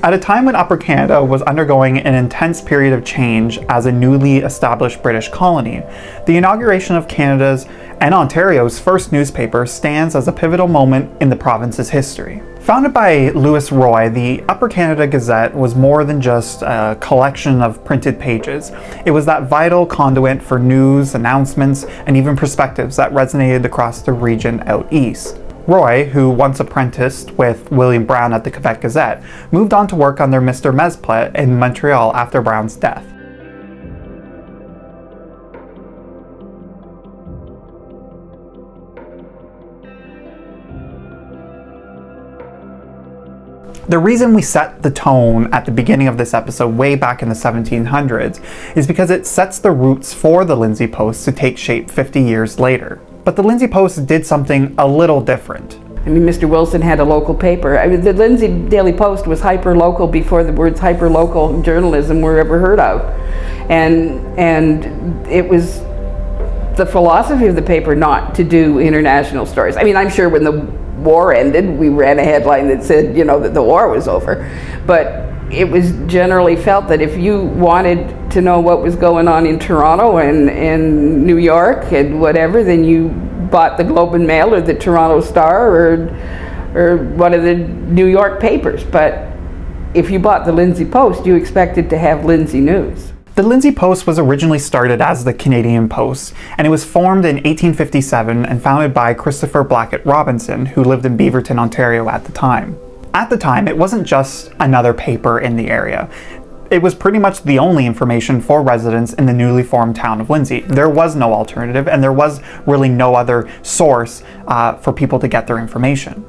At a time when Upper Canada was undergoing an intense period of change as a newly established British colony, the inauguration of Canada's and Ontario's first newspaper stands as a pivotal moment in the province's history. Founded by Louis Roy, the Upper Canada Gazette was more than just a collection of printed pages. It was that vital conduit for news, announcements, and even perspectives that resonated across the region out east. Roy, who once apprenticed with William Brown at the Quebec Gazette, moved on to work under Mr. Mesplet in Montreal after Brown's death. The reason we set the tone at the beginning of this episode way back in the 1700s is because it sets the roots for the Lindsay Post to take shape 50 years later. But the Lindsay Post did something a little different. I mean, Mr. Wilson had a local paper. I mean, the Lindsay Daily Post was hyper-local before the words hyper-local journalism were ever heard of. And it was the philosophy of the paper not to do international stories. I mean, I'm sure when the war ended, we ran a headline that said, you know, that the war was over. But it was generally felt that if you wanted to know what was going on in Toronto and New York and whatever, then you bought the Globe and Mail or the Toronto Star or one of the New York papers. But if you bought the Lindsay Post, you expected to have Lindsay news. The Lindsay Post was originally started as the Canadian Post, and it was formed in 1857 and founded by Christopher Blackett Robinson, who lived in Beaverton, Ontario at the time. At the time, it wasn't just another paper in the area. It was pretty much the only information for residents in the newly formed town of Lindsay. There was no alternative, and there was really no other source for people to get their information.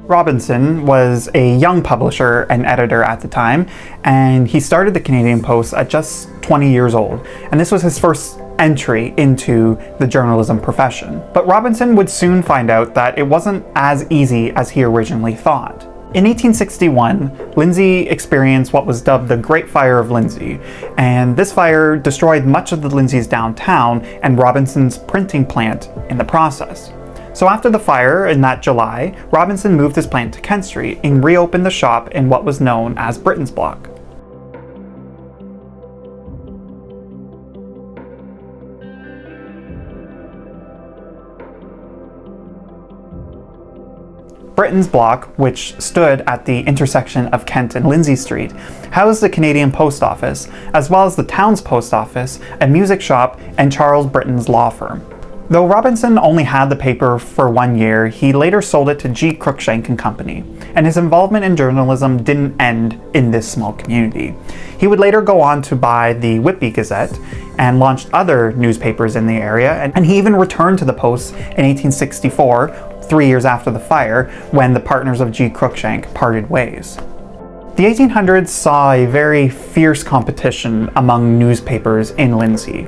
Robinson was a young publisher and editor at the time, and he started the Canadian Post at just 20 years old, and this was his first entry into the journalism profession. But Robinson would soon find out that it wasn't as easy as he originally thought. In 1861, Lindsay experienced what was dubbed the Great Fire of Lindsay, and this fire destroyed much of the Lindsay's downtown and Robinson's printing plant in the process. So after the fire in that July, Robinson moved his plant to Kent Street and reopened the shop in what was known as Britain's Block. Britain's Block, which stood at the intersection of Kent and Lindsay Street, housed the Canadian Post Office, as well as the town's post office, a music shop, and Charles Britton's law firm. Though Robinson only had the paper for 1 year, he later sold it to G. Cruikshank and Company, and his involvement in journalism didn't end in this small community. He would later go on to buy the Whitby Gazette and launched other newspapers in the area, and he even returned to the Post in 1864, 3 years after the fire, when the partners of G. Cruikshank parted ways. The 1800s saw a very fierce competition among newspapers in Lindsay.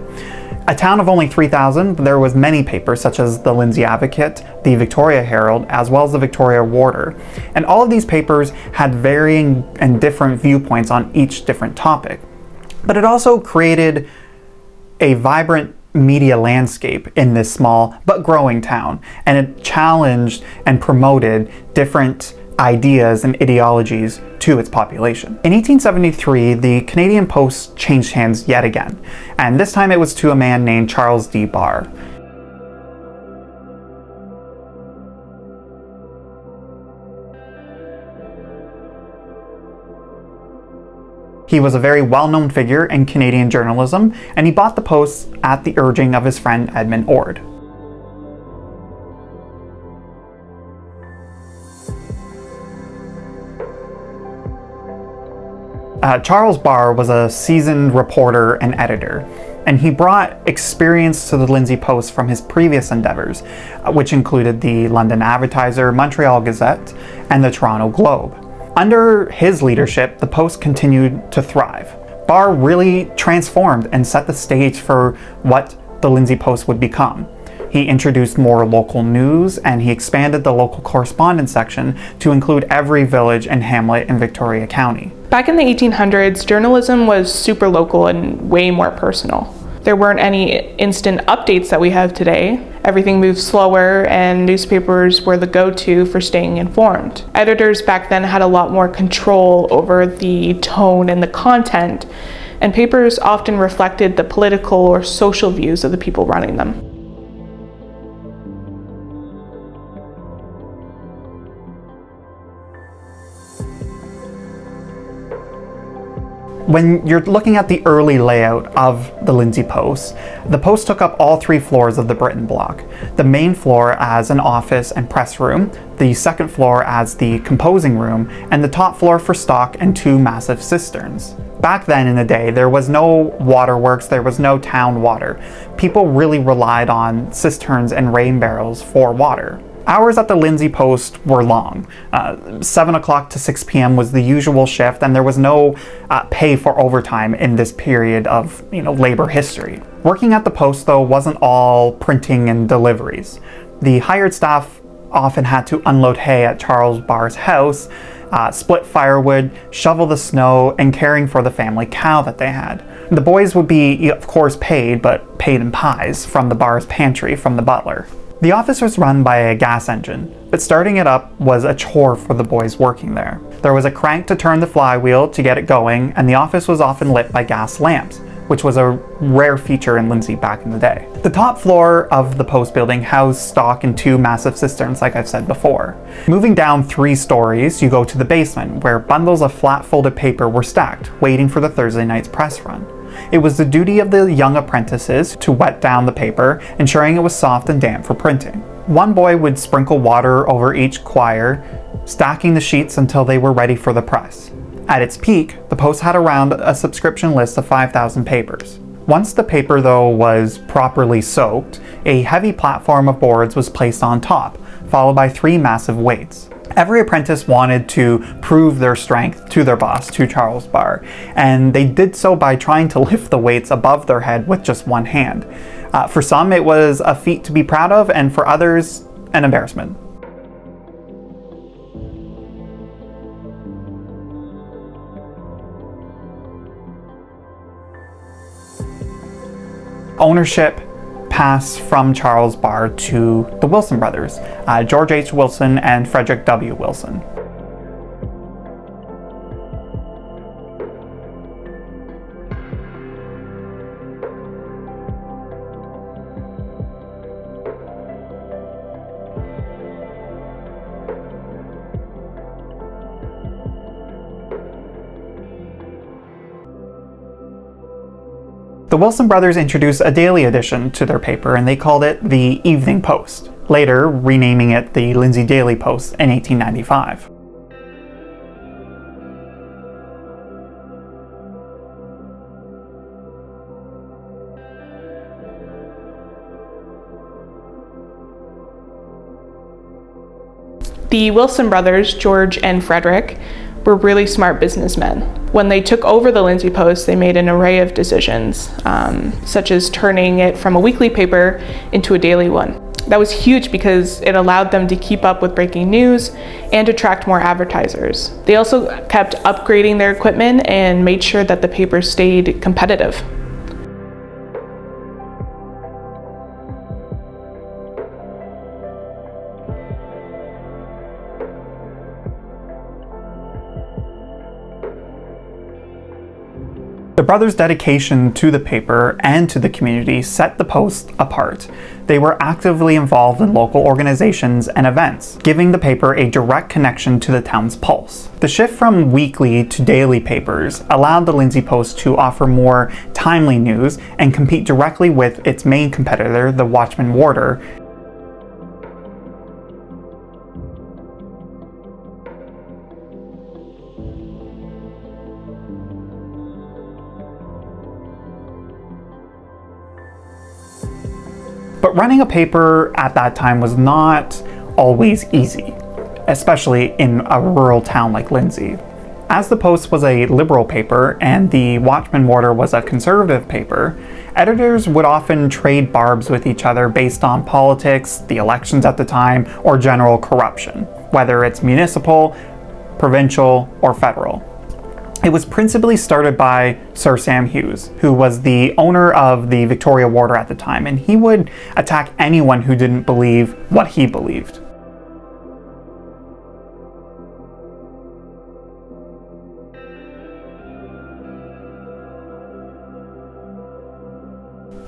A town of only 3,000, there was many papers such as the Lindsay Advocate, the Victoria Herald, as well as the Victoria Warder. And all of these papers had varying and different viewpoints on each different topic. But it also created a vibrant media landscape in this small but growing town, and it challenged and promoted different ideas and ideologies to its population. In 1873, the Canadian Post changed hands yet again, and this time it was to a man named Charles D. Barr. He was a very well-known figure in Canadian journalism, and he bought the Post at the urging of his friend Edmund Ord. Charles Barr was a seasoned reporter and editor, and he brought experience to the Lindsay Post from his previous endeavors, which included the London Advertiser, Montreal Gazette, and the Toronto Globe. Under his leadership, the Post continued to thrive. Barr really transformed and set the stage for what the Lindsay Post would become. He introduced more local news, and he expanded the local correspondence section to include every village and hamlet in Victoria County. Back in the 1800s, journalism was super local and way more personal. There weren't any instant updates that we have today. Everything moved slower, and newspapers were the go-to for staying informed. Editors back then had a lot more control over the tone and the content, and papers often reflected the political or social views of the people running them. When you're looking at the early layout of the Lindsay Post, the Post took up all 3 floors of the Britain block. The main floor as an office and press room, the second floor as the composing room, and the top floor for stock and 2 massive cisterns. Back then in the day, there was no waterworks, there was no town water. People really relied on cisterns and rain barrels for water. Hours at the Lindsay Post were long. 7 o'clock to 6 p.m. was the usual shift, and there was no pay for overtime in this period of labor history. Working at the Post, though, wasn't all printing and deliveries. The hired staff often had to unload hay at Charles Barr's house, split firewood, shovel the snow, and caring for the family cow that they had. The boys would be, of course, paid, but paid in pies from the Barr's pantry from the butler. The office was run by a gas engine, but starting it up was a chore for the boys working there. There was a crank to turn the flywheel to get it going, and the office was often lit by gas lamps, which was a rare feature in Lindsay back in the day. The top floor of the Post building housed stock in 2 massive cisterns, like I've said before. Moving down 3 stories, you go to the basement, where bundles of flat-folded paper were stacked, waiting for the Thursday night's press run. It was the duty of the young apprentices to wet down the paper, ensuring it was soft and damp for printing. One boy would sprinkle water over each quire, stacking the sheets until they were ready for the press. At its peak, the Post had around a subscription list of 5,000 papers. Once the paper, though, was properly soaked, a heavy platform of boards was placed on top, followed by 3 massive weights. Every apprentice wanted to prove their strength to their boss, to Charles Barr, and they did so by trying to lift the weights above their head with just one hand. For some, it was a feat to be proud of, and for others, an embarrassment. Ownership passed from Charles Barr to the Wilson brothers, George H. Wilson and Frederick W. Wilson. The Wilson brothers introduced a daily edition to their paper, and they called it the Evening Post, later renaming it the Lindsay Daily Post in 1895. The Wilson brothers, George and Frederick, were really smart businessmen. When they took over the Lindsay Post, they made an array of decisions, such as turning it from a weekly paper into a daily one. That was huge because it allowed them to keep up with breaking news and attract more advertisers. They also kept upgrading their equipment and made sure that the paper stayed competitive. The brothers' dedication to the paper and to the community set the Post apart. They were actively involved in local organizations and events, giving the paper a direct connection to the town's pulse. The shift from weekly to daily papers allowed the Lindsay Post to offer more timely news and compete directly with its main competitor, the Watchman Warder, But running a paper at that time was not always easy, especially in a rural town like Lindsay. As the Post was a liberal paper and the Watchman Warder was a conservative paper, editors would often trade barbs with each other based on politics, the elections at the time, or general corruption, whether it's municipal, provincial, or federal. It was principally started by Sir Sam Hughes, who was the owner of the Victoria Warder at the time, and he would attack anyone who didn't believe what he believed.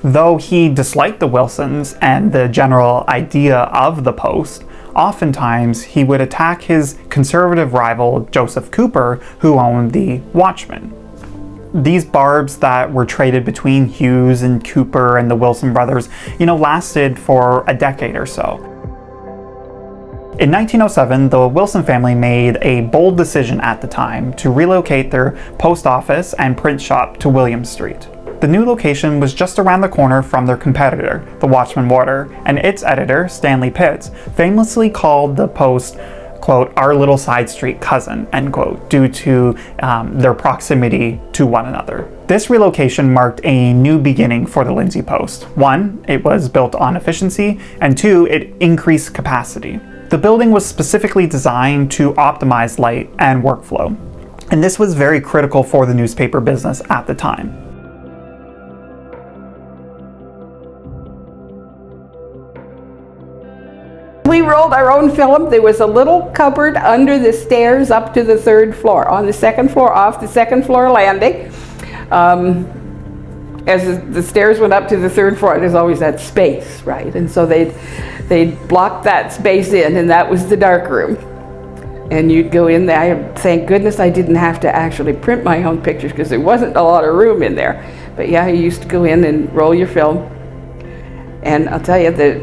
Though he disliked the Wilsons and the general idea of the Post, oftentimes he would attack his conservative rival Joseph Cooper, who owned the Watchman. These barbs that were traded between Hughes and Cooper and the Wilson brothers, lasted for a decade or so. In 1907, the Wilson family made a bold decision at the time to relocate their post office and print shop to William Street. The new location was just around the corner from their competitor, the Watchman Warder, and its editor, Stanley Pitts, famously called the Post, quote, "our little side street cousin," end quote, due to their proximity to one another. This relocation marked a new beginning for the Lindsay Post. One, it was built on efficiency, and two, it increased capacity. The building was specifically designed to optimize light and workflow, and this was very critical for the newspaper business at the time. We rolled our own film. There was a little cupboard under the stairs up to the 3rd floor. On the 2nd floor, off the 2nd floor landing, as the stairs went up to the 3rd floor, there's always that space, right? And so they'd block that space in, and that was the dark room. And you'd go in there. Thank goodness I didn't have to actually print my own pictures because there wasn't a lot of room in there. But yeah, you used to go in and roll your film. And I'll tell you that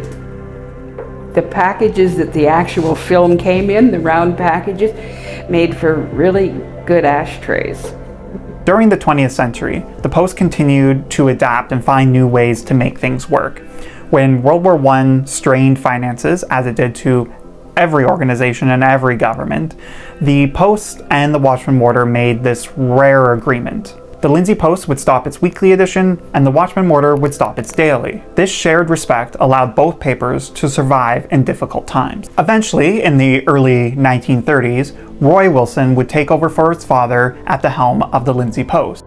the packages that the actual film came in, the round packages, made for really good ashtrays. During the 20th century, the Post continued to adapt and find new ways to make things work. When World War I strained finances, as it did to every organization and every government, the Post and the Watchman Warder made this rare agreement. The Lindsay Post would stop its weekly edition, and the Watchman Warder would stop its daily. This shared respect allowed both papers to survive in difficult times. Eventually, in the early 1930s, Roy Wilson would take over for his father at the helm of the Lindsay Post.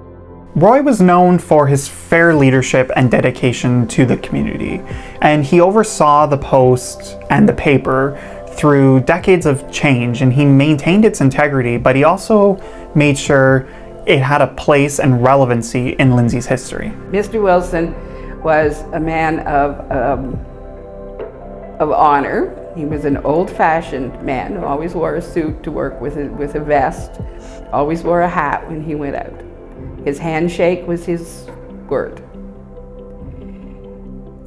Roy was known for his fair leadership and dedication to the community, and he oversaw the Post and the paper through decades of change, and he maintained its integrity, but he also made sure it had a place and relevancy in Lindsay's history. Mr. Wilson was a man of honor. He was an old-fashioned man who always wore a suit to work with a vest, always wore a hat when he went out. His handshake was his word.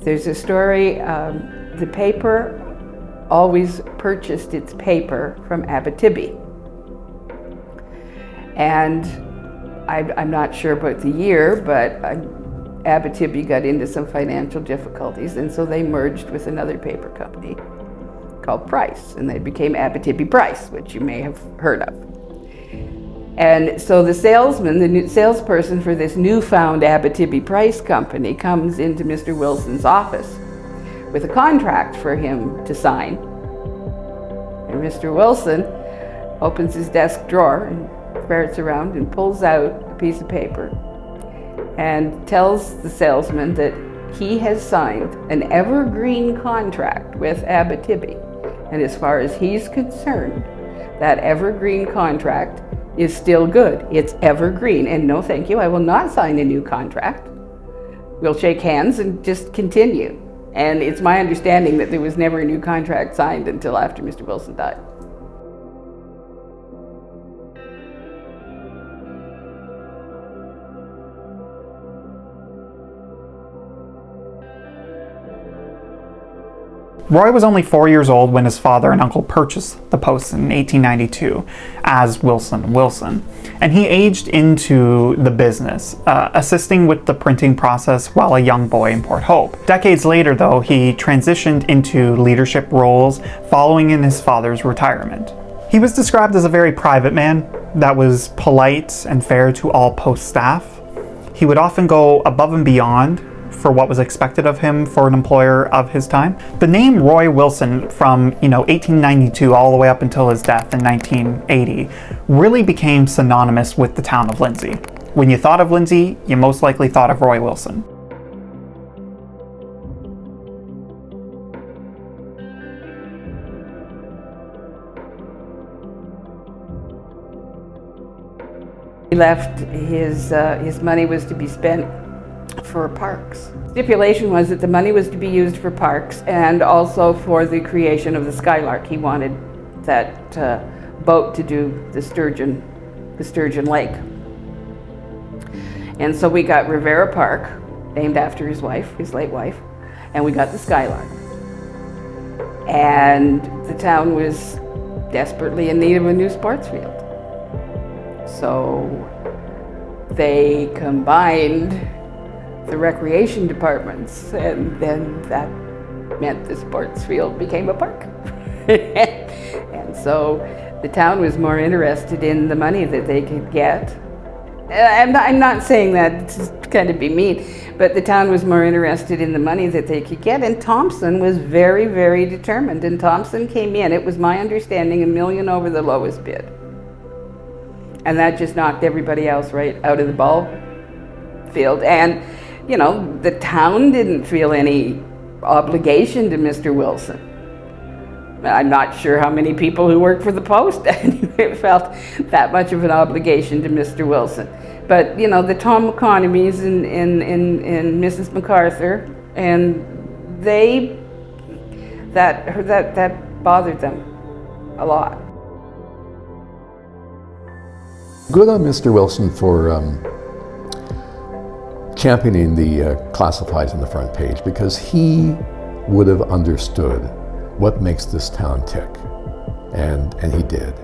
There's a story, the paper always purchased its paper from Abitibi. And I'm not sure about the year, but Abitibi got into some financial difficulties, and so they merged with another paper company called Price, and they became Abitibi Price, which you may have heard of. And so the salesman, the new salesperson for this newfound Abitibi Price company, comes into Mr. Wilson's office with a contract for him to sign. And Mr. Wilson opens his desk drawer and ferrets around and pulls out a piece of paper and tells the salesman that he has signed an evergreen contract with Abitibi. And as far as he's concerned, that evergreen contract is still good. It's evergreen. And no, thank you, I will not sign a new contract. We'll shake hands and just continue. And it's my understanding that there was never a new contract signed until after Mr. Wilson died. Roy was only 4 years old when his father and uncle purchased the Post in 1892 as Wilson Wilson, and he aged into the business, assisting with the printing process while a young boy in Port Hope. Decades later, though, he transitioned into leadership roles following in his father's retirement. He was described as a very private man that was polite and fair to all Post staff. He would often go above and beyond for what was expected of him for an employer of his time. The name Roy Wilson from 1892 all the way up until his death in 1980 really became synonymous with the town of Lindsay. When you thought of Lindsay, you most likely thought of Roy Wilson. He left his money was to be spent for parks. Stipulation was that the money was to be used for parks and also for the creation of the Skylark. He wanted that boat to do the Sturgeon Lake. And so we got Rivera Park, named after his wife, his late wife, and we got the Skylark. And the town was desperately in need of a new sports field. So they combined the recreation departments, and then that meant the sports field became a park. And so the town was more interested in the money that they could get. I'm not saying that to kind of be mean, but the town was more interested in the money that they could get, and Thompson was very, very determined, and Thompson came in, it was my understanding, $1 million over the lowest bid. And that just knocked everybody else right out of the ball field. And the town didn't feel any obligation to Mr. Wilson. I'm not sure how many people who work for the Post felt that much of an obligation to Mr. Wilson. But the Tom McConomies and Mrs. MacArthur, and that bothered them a lot. Good on Mr. Wilson for championing the classifieds on the front page, because he would have understood what makes this town tick, and he did.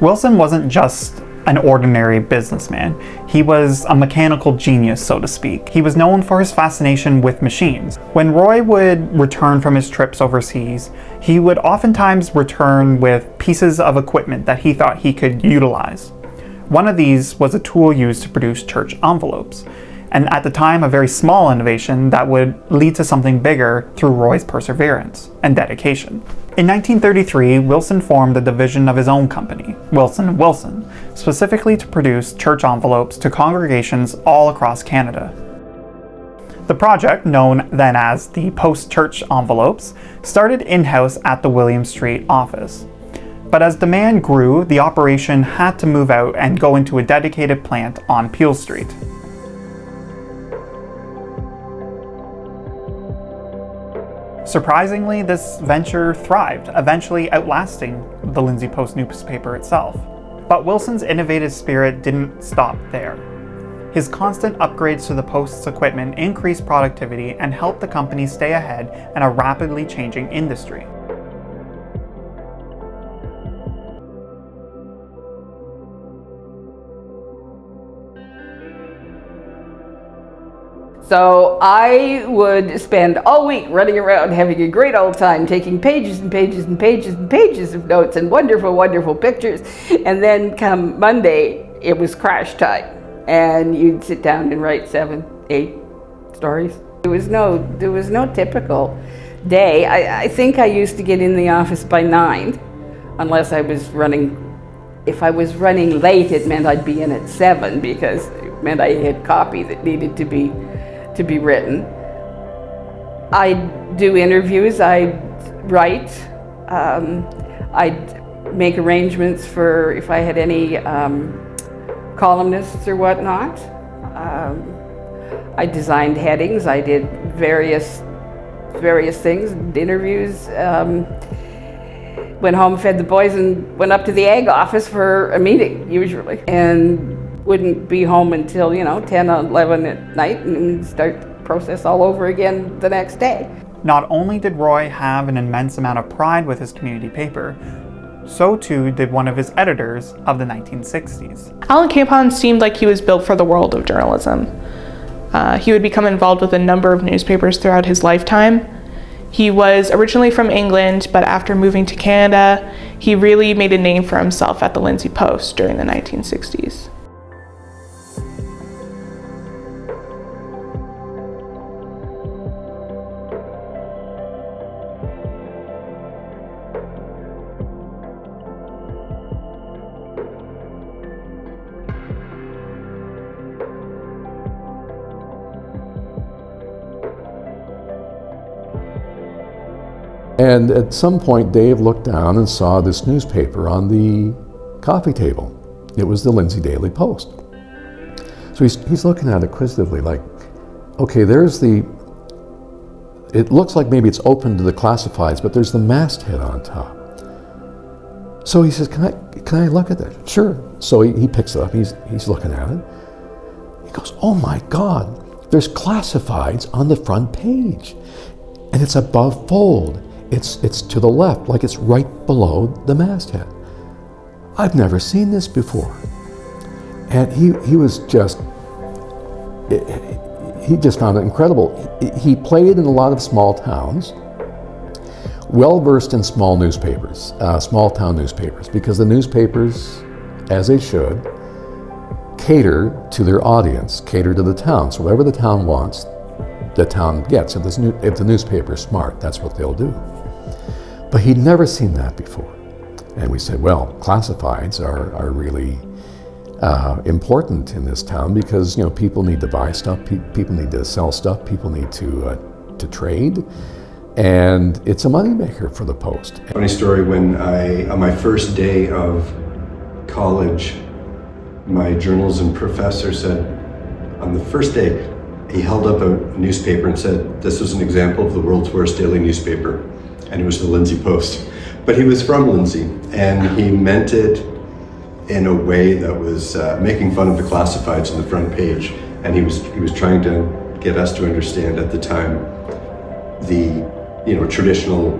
Wilson wasn't just an ordinary businessman. He was a mechanical genius, so to speak. He was known for his fascination with machines. When Roy would return from his trips overseas, he would oftentimes return with pieces of equipment that he thought he could utilize. One of these was a tool used to produce church envelopes, and at the time a very small innovation that would lead to something bigger through Roy's perseverance and dedication. In 1933, Wilson formed a division of his own company, Wilson & Wilson, specifically to produce church envelopes to congregations all across Canada. The project, known then as the Post Church Envelopes, started in-house at the William Street office. But as demand grew, the operation had to move out and go into a dedicated plant on Peel Street. Surprisingly, this venture thrived, eventually outlasting the Lindsay Post newspaper itself. But Wilson's innovative spirit didn't stop there. His constant upgrades to the Post's equipment increased productivity and helped the company stay ahead in a rapidly changing industry. So I would spend all week running around having a great old time, taking pages and pages and pages and pages of notes and wonderful, wonderful pictures. And then come Monday, it was crash time. And you'd sit down and write 7, 8 stories. There was no typical day. I think I used to get in the office by 9, unless I was running. If I was running late, it meant I'd be in at 7, because it meant I had copy that needed to be written. I'd do interviews, I'd write, I'd make arrangements for if I had any columnists or whatnot. I designed headings, I did various things, interviews, went home, fed the boys, and went up to the ag office for a meeting, usually. And wouldn't be home until 10 or 11 at night, and start the process all over again the next day. Not only did Roy have an immense amount of pride with his community paper, so too did one of his editors of the 1960s. Alan Capon seemed like he was built for the world of journalism. He would become involved with a number of newspapers throughout his lifetime. He was originally from England, but after moving to Canada, he really made a name for himself at the Lindsay Post during the 1960s. And at some point, Dave looked down and saw this newspaper on the coffee table. It was the Lindsay Daily Post. So he's looking at it acquisitively, like, okay, it looks like maybe it's open to the classifieds, but there's the masthead on top. So he says, can I look at that? Sure. So he picks it up, he's looking at it. He goes, oh my God, there's classifieds on the front page. And it's above fold. It's to the left, like it's right below the masthead. I've never seen this before. And he was just, he just found it incredible. He played in a lot of small towns, well-versed in small newspapers, small town newspapers, because the newspapers, as they should, cater to their audience, cater to the town. So whatever the town wants, the town gets. If the newspaper is smart, that's what they'll do. But he'd never seen that before. And we said, well, classifieds are really important in this town because, you know, people need to buy stuff, people need to sell stuff, people need to trade, and it's a moneymaker for the Post. Funny story, when on my first day of college, my journalism professor said, on the first day, he held up a newspaper and said, this was an example of the world's worst daily newspaper. And it was the Lindsay Post. But he was from Lindsay, and he meant it in a way that was making fun of the classifieds on the front page. And he was trying to get us to understand at the time the traditional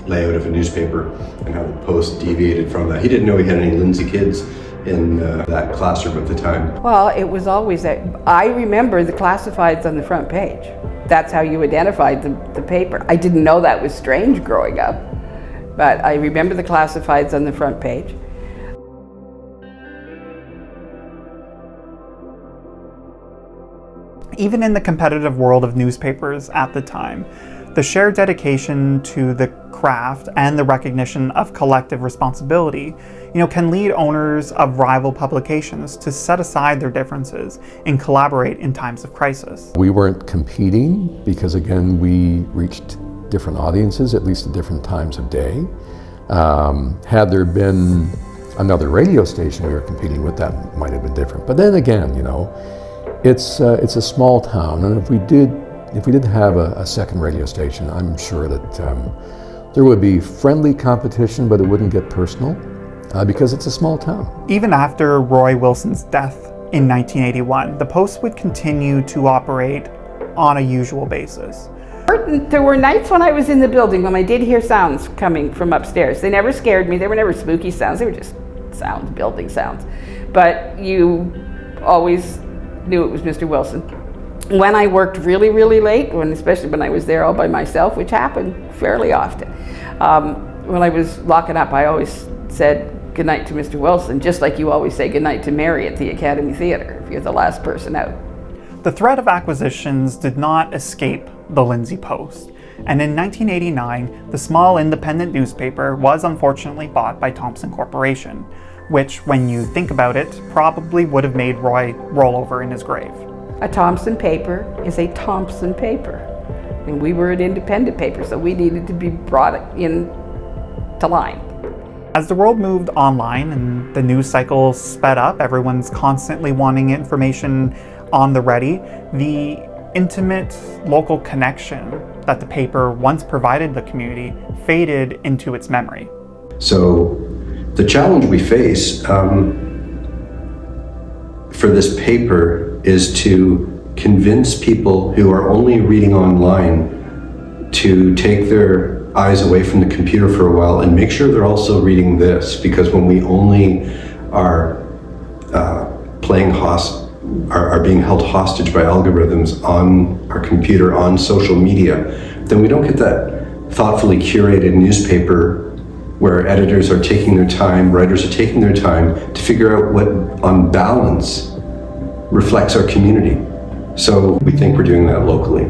layout of a newspaper and how the Post deviated from that. He didn't know he had any Lindsay kids in that classroom at the time. Well, it was always that. I remember the classifieds on the front page. That's how you identified the paper. I didn't know that was strange growing up, but I remember the classifieds on the front page. Even in the competitive world of newspapers at the time, the shared dedication to the craft and the recognition of collective responsibility, can lead owners of rival publications to set aside their differences and collaborate in times of crisis. We weren't competing because, again, we reached different audiences, at least at different times of day. Had there been another radio station we were competing with, that might have been different. But then again, it's a small town, and if we did have a second radio station, I'm sure that there would be friendly competition, but it wouldn't get personal because it's a small town. Even after Roy Wilson's death in 1981, the Post would continue to operate on a usual basis. There were nights when I was in the building when I did hear sounds coming from upstairs. They never scared me. They were never spooky sounds. They were just sounds, building sounds. But you always knew it was Mr. Wilson. When I worked really, really late, especially when I was there all by myself, which happened fairly often, when I was locking up, I always said goodnight to Mr. Wilson, just like you always say goodnight to Mary at the Academy Theatre if you're the last person out. The threat of acquisitions did not escape the Lindsay Post, and in 1989, the small independent newspaper was unfortunately bought by Thomson Corporation, which, when you think about it, probably would have made Roy roll over in his grave. A Thomson paper is a Thomson paper, and we were an independent paper, so we needed to be brought in to line. As the world moved online and the news cycle sped up, everyone's constantly wanting information on the ready, the intimate local connection that the paper once provided the community faded into its memory. So the challenge we face for this paper is to convince people who are only reading online to take their eyes away from the computer for a while and make sure they're also reading this, because when we only are are being held hostage by algorithms on our computer, on social media, then we don't get that thoughtfully curated newspaper where editors are taking their time, writers are taking their time to figure out what, on balance, reflects our community. So we think we're doing that locally.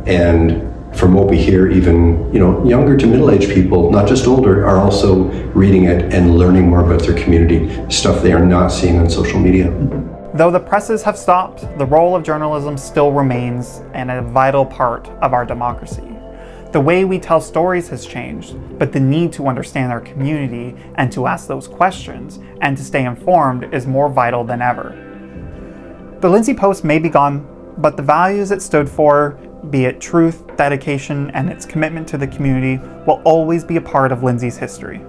And from what we hear, even younger to middle-aged people, not just older, are also reading it and learning more about their community, stuff they are not seeing on social media. Though the presses have stopped, the role of journalism still remains and a vital part of our democracy. The way we tell stories has changed, but the need to understand our community and to ask those questions and to stay informed is more vital than ever. The Lindsay Post may be gone, but the values it stood for, be it truth, dedication, and its commitment to the community, will always be a part of Lindsay's history.